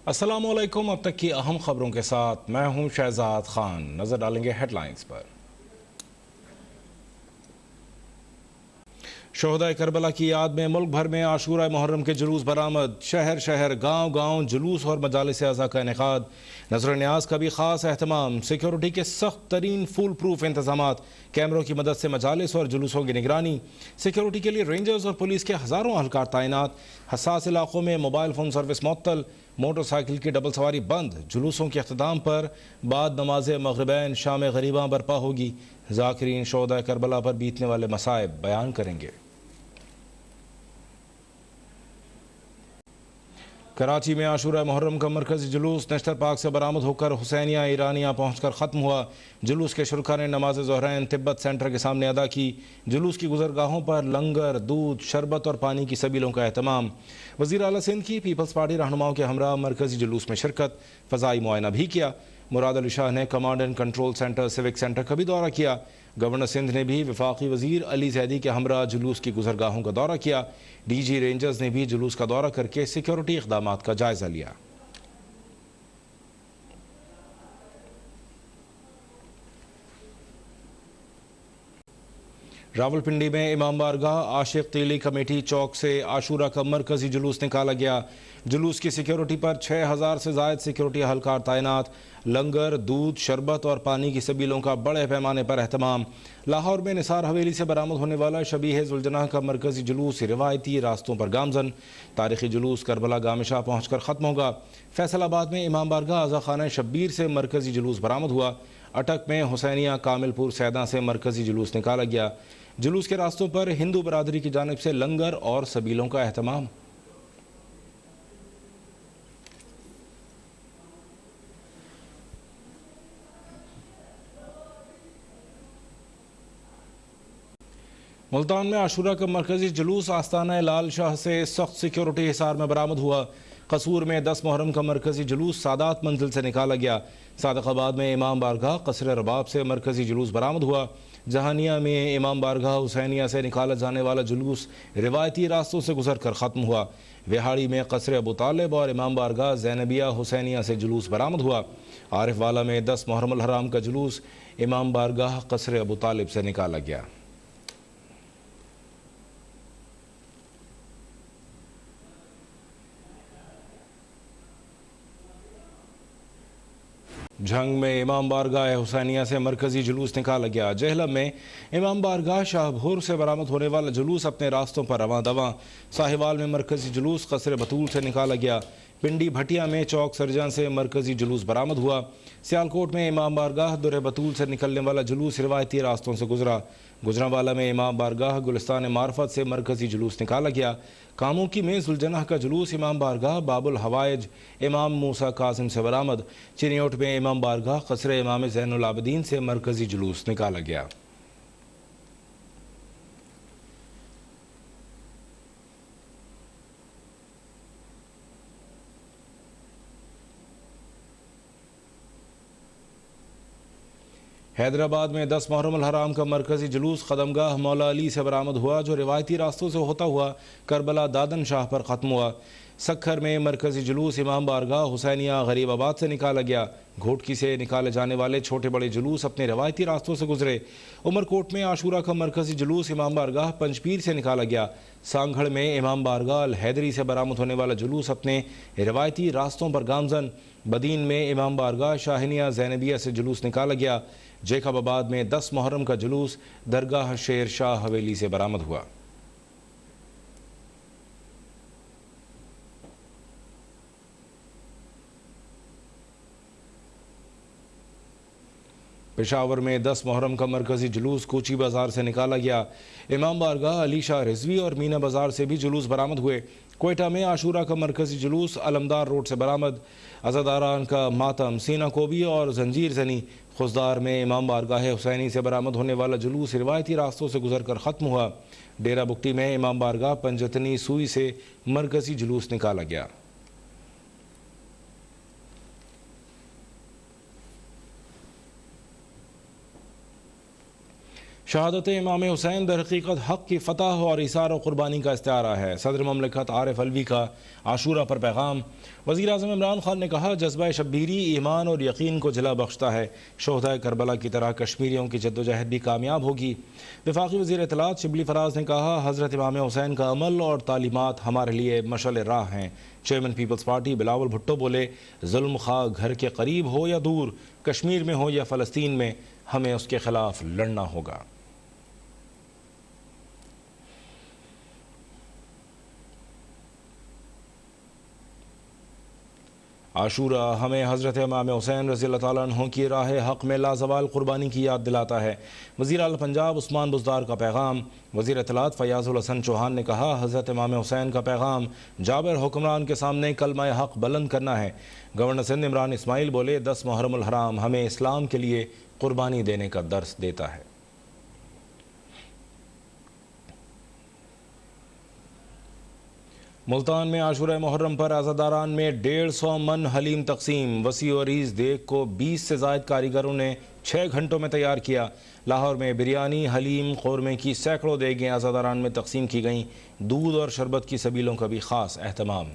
السلام علیکم، اب تک کی اہم خبروں کے ساتھ میں ہوں شہزاد خان۔ نظر ڈالیں گے ہیڈ لائنز پر۔ شہدائے کربلا کی یاد میں ملک بھر میں عاشورہ محرم کے جلوس برآمد، شہر شہر گاؤں گاؤں جلوس اور مجالس اعزا کا انعقاد، نذر نیاز کا بھی خاص اہتمام، سیکیورٹی کے سخت ترین فول پروف انتظامات، کیمروں کی مدد سے مجالس اور جلوسوں کی نگرانی، سیکیورٹی کے لیے رینجرز اور پولیس کے ہزاروں اہلکار تعینات، حساس علاقوں میں موبائل فون سروس معطل، موٹر سائیکل کی ڈبل سواری بند، جلوسوں کے اختتام پر بعد نماز مغربین شام غریباں برپا ہوگی، ذاکرین شہدائے کربلا پر بیتنے والے مصائب بیان کریں گے۔ کراچی میں عاشورہ محرم کا مرکزی جلوس نشتر پارک سے برآمد ہو کر حسینیہ ایرانیہ پہنچ کر ختم ہوا۔ جلوس کے شرکاء نے نماز ظہرین تبت سینٹر کے سامنے ادا کی۔ جلوس کی گزرگاہوں پر لنگر، دودھ، شربت اور پانی کی سبیلوں کا اہتمام۔ وزیر اعلیٰ سندھ کی پیپلز پارٹی رہنماؤں کے ہمراہ مرکزی جلوس میں شرکت، فضائی معائنہ بھی کیا۔ مراد علی شاہ نے command and control centre civic centre کا بھی دورہ کیا۔ گورنر سندھ نے بھی وفاقی وزیر علی زیدی کے ہمراہ جلوس کی گزرگاہوں کا دورہ کیا۔ ڈی جی رینجرز نے بھی جلوس کا دورہ کر کے سیکیورٹی اقدامات کا جائزہ لیا۔ راولپنڈی میں امام بارگاہ عاشق تیلی کمیٹی چوک سے عاشورہ کا مرکزی جلوس نکالا گیا۔ جلوس کی سیکیورٹی پر 6000 سے زائد سیکیورٹی اہلکار تعینات، لنگر، دودھ، شربت اور پانی کی سبیلوں کا بڑے پیمانے پر اہتمام۔ لاہور میں نثار حویلی سے برآمد ہونے والا شبیہ ذوالجناح کا مرکزی جلوس روایتی راستوں پر گامزن، تاریخی جلوس کربلا گام شاہ پہنچ کر ختم ہوگا۔ فیصل آباد میں امام بارگاہ عزا خانہ شبیر سے مرکزی جلوس برآمد ہوا۔ اٹک میں حسینیہ کامل پور سیداں سے مرکزی جلوس نکالا گیا۔ جلوس کے راستوں پر ہندو برادری کی جانب سے لنگر اور سبیلوں کا اہتمام۔ ملتان میں عاشورہ کا مرکزی جلوس آستانہ لال شاہ سے سخت سیکیورٹی حصار میں برآمد ہوا۔ قصور میں 10 محرم کا مرکزی جلوس سادات منزل سے نکالا گیا۔ صادق آباد میں امام بارگاہ قصر رباب سے مرکزی جلوس برآمد ہوا۔ جہانیہ میں امام بارگاہ حسینیہ سے نکالا جانے والا جلوس روایتی راستوں سے گزر کر ختم ہوا۔ وہاڑی میں قصر ابو طالب اور امام بارگاہ زینبیہ حسینیہ سے جلوس برآمد ہوا۔ عارف والا میں 10 محرم الحرام کا جلوس امام بارگاہ قصر ابو طالب سے نکالا گیا۔ جھنگ میں امام بارگاہ حسینیہ سے مرکزی جلوس نکالا گیا۔ جہلم میں امام بارگاہ شاہ بھور سے برآمد ہونے والا جلوس اپنے راستوں پر رواں دواں۔ ساہیوال میں مرکزی جلوس قصر بطول سے نکالا گیا۔ پنڈی بھٹیا میں چوک سرجان سے مرکزی جلوس برآمد ہوا۔ سیالکوٹ میں امام بارگاہ در بطول سے نکلنے والا جلوس روایتی راستوں سے گزرا۔ گجرانوالہ میں امام بارگاہ گلستان معرفت سے مرکزی جلوس نکالا گیا۔ کاموکی میں ذوالجناح کا جلوس امام بارگاہ باب الحوائج امام موسیٰ کاظم سے برآمد۔ چنیوٹ میں امام بارگاہ قصر امام زین العابدین سے مرکزی جلوس نکالا گیا۔ حیدرآباد میں 10 محرم الحرام کا مرکزی جلوس قدمگاہ مولا علی سے برآمد ہوا، جو روایتی راستوں سے ہوتا ہوا کربلا دادن شاہ پر ختم ہوا۔ سکھر میں مرکزی جلوس امام بارگاہ حسینیہ غریب آباد سے نکالا گیا۔ گھوٹکی سے نکالے جانے والے چھوٹے بڑے جلوس اپنے روایتی راستوں سے گزرے۔ عمرکوٹ میں عاشورہ کا مرکزی جلوس امام بارگاہ پنجپیر سے نکالا گیا۔ سانگھڑ میں امام بارگاہ الحیدری سے برآمد ہونے والا جلوس اپنے روایتی راستوں پر گامزن۔ بدین میں امام بارگاہ شاہنیہ زینبیہ سے جلوس نکالا گیا۔ جیکب آباد میں 10 محرم کا جلوس درگاہ شیر شاہ حویلی سے برآمد ہوا۔ پشاور میں 10 محرم کا مرکزی جلوس کوچی بازار سے نکالا گیا۔ امام بارگاہ علی شاہ رضوی اور مینا بازار سے بھی جلوس برآمد ہوئے۔ کوئٹہ میں عاشورہ کا مرکزی جلوس علمدار روڈ سے برآمد۔ عزاداران کا ماتم سینہ کوبی اور زنجیر زنی۔ خضدار میں امام بارگاہ حسینی سے برآمد ہونے والا جلوس روایتی راستوں سے گزر کر ختم ہوا۔ ڈیرہ بگٹی میں امام بارگاہ پنجتنی سوئی سے مرکزی جلوس نکالا گیا۔ شہادت امام حسین در حقیقت حق کی فتح اور ایثار و قربانی کا استعارہ ہے۔ صدر مملکت عارف علوی کا عاشورہ پر پیغام۔ وزیر اعظم عمران خان نے کہا جذبہ شبیری ایمان اور یقین کو جلا بخشتا ہے، شہدائے کربلا کی طرح کشمیریوں کی جدوجہد بھی کامیاب ہوگی۔ وفاقی وزیر اطلاعات شبلی فراز نے کہا حضرت امام حسین کا عمل اور تعلیمات ہمارے لیے مشعل راہ ہیں۔ چیئرمین پیپلز پارٹی بلاول بھٹو بولے ظلم خواہ گھر کے قریب ہو یا دور، کشمیر میں ہو یا فلسطین میں، ہمیں اس کے خلاف لڑنا ہوگا۔ عاشورہ ہمیں حضرت امام حسین رضی اللہ تعالیٰ عنہ کی راہ حق میں لازوال قربانی کی یاد دلاتا ہے۔ وزیر اعلیٰ پنجاب عثمان بزدار کا پیغام۔ وزیر اطلاعات فیاض الحسن چوہان نے کہا حضرت امام حسین کا پیغام جابر حکمران کے سامنے کلمہ حق بلند کرنا ہے۔ گورنر سندھ عمران اسماعیل بولے 10 محرم الحرام ہمیں اسلام کے لیے قربانی دینے کا درس دیتا ہے۔ ملتان میں عاشورہ محرم پر عزاداران میں 150 من حلیم تقسیم۔ وسیع و عریض دیگ کو 20 سے زائد کاریگروں نے 6 گھنٹوں میں تیار کیا۔ لاہور میں بریانی، حلیم، قورمے کی سینکڑوں دیگیں عزاداران میں تقسیم کی گئیں۔ دودھ اور شربت کی سبیلوں کا بھی خاص اہتمام۔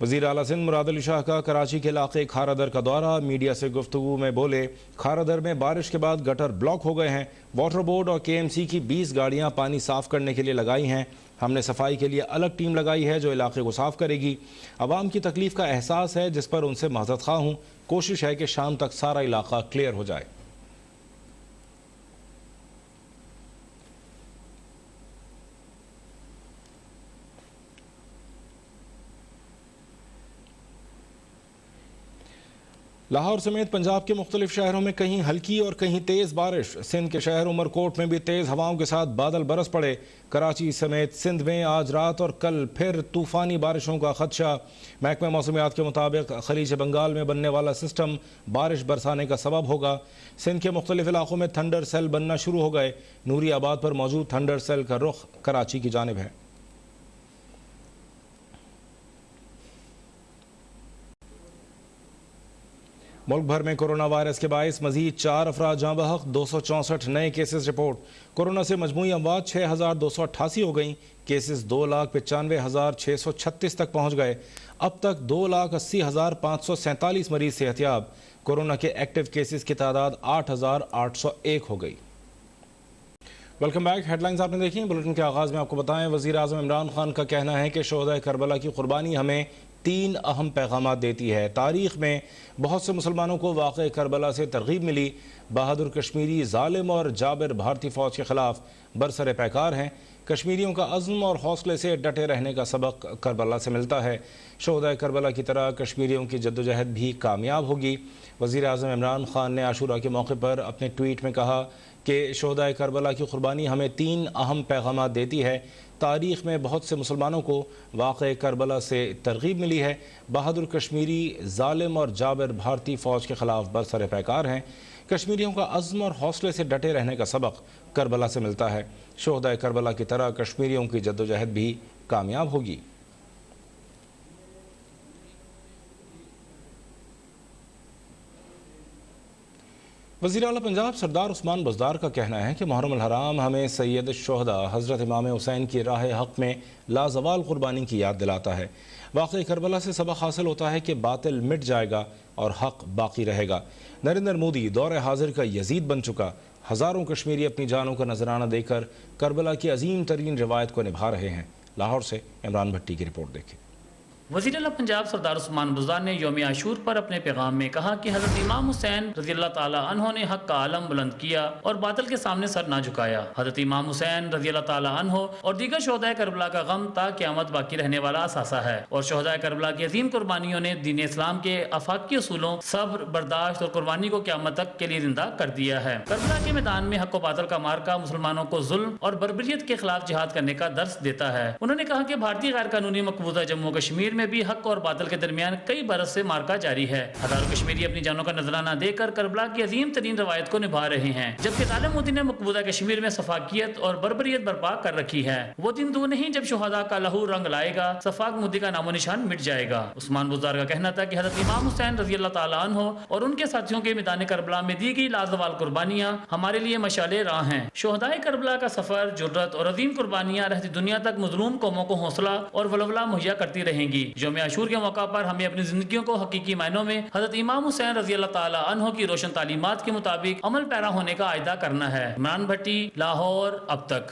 وزیر اعلیٰ سندھ مراد علی شاہ کا کراچی کے علاقے کھارا در کا دورہ۔ میڈیا سے گفتگو میں بولے کھارا در میں بارش کے بعد گٹر بلاک ہو گئے ہیں، واٹر بورڈ اور KMC کی 20 گاڑیاں پانی صاف کرنے کے لیے لگائی ہیں۔ ہم نے صفائی کے لیے الگ ٹیم لگائی ہے جو علاقے کو صاف کرے گی۔ عوام کی تکلیف کا احساس ہے جس پر ان سے معذرت خواہ ہوں۔ کوشش ہے کہ شام تک سارا علاقہ کلیئر ہو جائے۔ لاہور سمیت پنجاب کے مختلف شہروں میں کہیں ہلکی اور کہیں تیز بارش۔ سندھ کے شہر عمرکوٹ میں بھی تیز ہواؤں کے ساتھ بادل برس پڑے۔ کراچی سمیت سندھ میں آج رات اور کل پھر طوفانی بارشوں کا خدشہ۔ محکمہ موسمیات کے مطابق خلیج بنگال میں بننے والا سسٹم بارش برسانے کا سبب ہوگا۔ سندھ کے مختلف علاقوں میں تھنڈر سیل بننا شروع ہو گئے۔ نوری آباد پر موجود تھنڈر سیل کا رخ کراچی کی جانب ہے۔ ملک بھر میں کورونا وائرس کے باعث مزید 4 افراد جاں بحق، 264 نئے کیسز رپورٹ۔ کورونا سے مجموعی اموات 6288 ہو گئیں۔ کیسز 2,95,636 تک پہنچ گئے۔ اب تک 2,80,547 مریض صحت یاب۔ کورونا کے ایکٹیو کیسز کی تعداد 8,801 ہو گئی۔ Welcome back. ہیڈ لائنز آپ نے دیکھی۔ بلیٹن کے آغاز میں آپ کو بتائیں وزیر اعظم عمران خان کا کہنا ہے کہ شہدائے کربلا کی قربانی ہمیں 3 اہم پیغامات دیتی ہے۔ تاریخ میں بہت سے مسلمانوں کو واقعہ کربلا سے ترغیب ملی۔ بہادر کشمیری ظالم اور جابر بھارتی فوج کے خلاف برسر پیکار ہیں۔ کشمیریوں کا عزم اور حوصلے سے ڈٹے رہنے کا سبق کربلا سے ملتا ہے۔ شہدائے کربلا کی طرح کشمیریوں کی جدوجہد بھی کامیاب ہوگی۔ وزیر اعظم عمران خان نے عاشورہ کے موقع پر اپنے ٹویٹ میں کہا کہ شہدائے کربلا کی قربانی ہمیں 3 اہم پیغامات دیتی ہے۔ تاریخ میں بہت سے مسلمانوں کو واقعہ کربلا سے ترغیب ملی ہے۔ بہادر کشمیری ظالم اور جابر بھارتی فوج کے خلاف برسر پیکار ہیں۔ کشمیریوں کا عزم اور حوصلے سے ڈٹے رہنے کا سبق کربلا سے ملتا ہے۔ شہدائے کربلا کی طرح کشمیریوں کی جدوجہد بھی کامیاب ہوگی۔ وزیر اعلیٰ پنجاب سردار عثمان بزدار کا کہنا ہے کہ محرم الحرام ہمیں سید الشہداء حضرت امام حسین کی راہ حق میں لازوال قربانی کی یاد دلاتا ہے۔ واقعہ کربلا سے سبق حاصل ہوتا ہے کہ باطل مٹ جائے گا اور حق باقی رہے گا۔ نریندر مودی دور حاضر کا یزید بن چکا۔ ہزاروں کشمیری اپنی جانوں کا نذرانہ دے کر کربلا کی عظیم ترین روایت کو نبھا رہے ہیں۔ لاہور سے عمران بھٹی کی رپورٹ دیکھیں۔ وزیر اعلیٰ پنجاب سردار عثمان بزدار نے یوم عاشور پر اپنے پیغام میں کہا کہ حضرت امام حسین رضی اللہ تعالیٰ عنہ نے حق کا علم بلند کیا اور باطل کے سامنے سر نہ جھکایا۔ حضرت امام حسین رضی اللہ تعالیٰ عنہ اور دیگر شہدائے کربلا کا غم تا قیامت باقی رہنے والا اثاثہ ہے، اور شہدائے کربلا کی عظیم قربانیوں نے دین اسلام کے آفاقی اصولوں صبر، برداشت اور قربانی کو قیامت تک کے لیے زندہ کر دیا ہے۔ کربلا کے میدان میں حق و باطل کا مارکا مسلمانوں کو ظلم اور بربریت کے خلاف جہاد کرنے کا درس دیتا ہے۔ انہوں نے کہا کہ بھارتی غیر قانونی مقبوضہ جموں کشمیر میں بھی حق اور باطل کے درمیان کئی برس سے مارکا جاری ہے۔ ہزاروں کشمیری اپنی جانوں کا نذرانہ دے کر کربلا کی عظیم ترین روایت کو نبھا رہے ہیں، جبکہ طالب مودی نے مقبوضہ کشمیر میں سفاکیت اور بربریت برپا کر رکھی ہے۔ وہ دن دور نہیں جب شہداء کا لہو رنگ لائے گا، سفاک مودی کا نام و نشان مٹ جائے گا۔ عثمان بزدار کا کہنا تھا کہ حضرت امام حسین رضی اللہ تعالیٰ عنہ اور ان کے ساتھیوں کے میدان کربلا میں دی گئی لازوال قربانیاں ہمارے لیے مشعل راہ ہیں۔ شہدائے کربلا کا سفر، جرأت اور عظیم قربانیاں رہتی دنیا تک مظلوم قوموں کو حوصلہ اور ولولہ مہیا کرتی رہیں گی۔ یوم عاشور کے موقع پر ہمیں اپنی زندگیوں کو حقیقی معنوں میں حضرت امام حسین رضی اللہ تعالیٰ عنہ کی روشن تعلیمات کے مطابق عمل پیرا ہونے کا عہدہ کرنا ہے۔ عمران بھٹی، لاہور، اب تک۔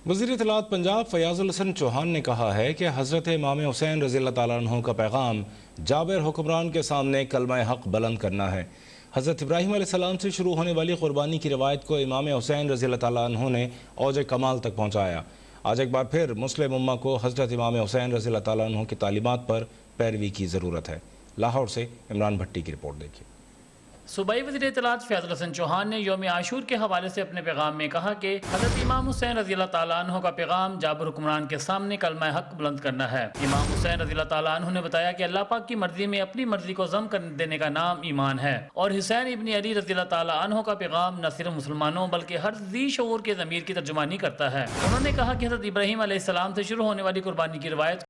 وزیر اطلاعات پنجاب فیاض الحسن چوہان نے کہا ہے کہ حضرت امام حسین رضی اللہ تعالیٰ عنہ کا پیغام جابر حکمران کے سامنے کلمہ حق بلند کرنا ہے۔ حضرت ابراہیم علیہ السلام سے شروع ہونے والی قربانی کی روایت کو امام حسین رضی اللہ تعالیٰ عنہ نے اوج کمال تک پہنچایا۔ آج ایک بار پھر مسلم امہ کو حضرت امام حسین رضی اللہ تعالیٰ عنہ کی تعلیمات پر پیروی کی ضرورت ہے۔ لاہور سے عمران بھٹی کی رپورٹ دیکھیے۔ صوبائی وزیر اطلاعات فیاض الحسن چوہان نے یوم عاشور کے حوالے سے اپنے پیغام میں کہا کہ حضرت امام حسین رضی اللہ تعالیٰ عنہ کا پیغام جابر حکمران کے سامنے کلمہ حق بلند کرنا ہے۔ امام حسین رضی اللہ تعالیٰ عنہ نے بتایا کہ اللہ پاک کی مرضی میں اپنی مرضی کو ضم کر دینے کا نام ایمان ہے، اور حسین ابن علی رضی اللہ تعالیٰ عنہ کا پیغام نہ صرف مسلمانوں بلکہ ہر ذی شعور کے ضمیر کی ترجمانی کرتا ہے۔ انہوں نے کہا کہ حضرت ابراہیم علیہ السلام سے شروع ہونے والی قربانی کی روایت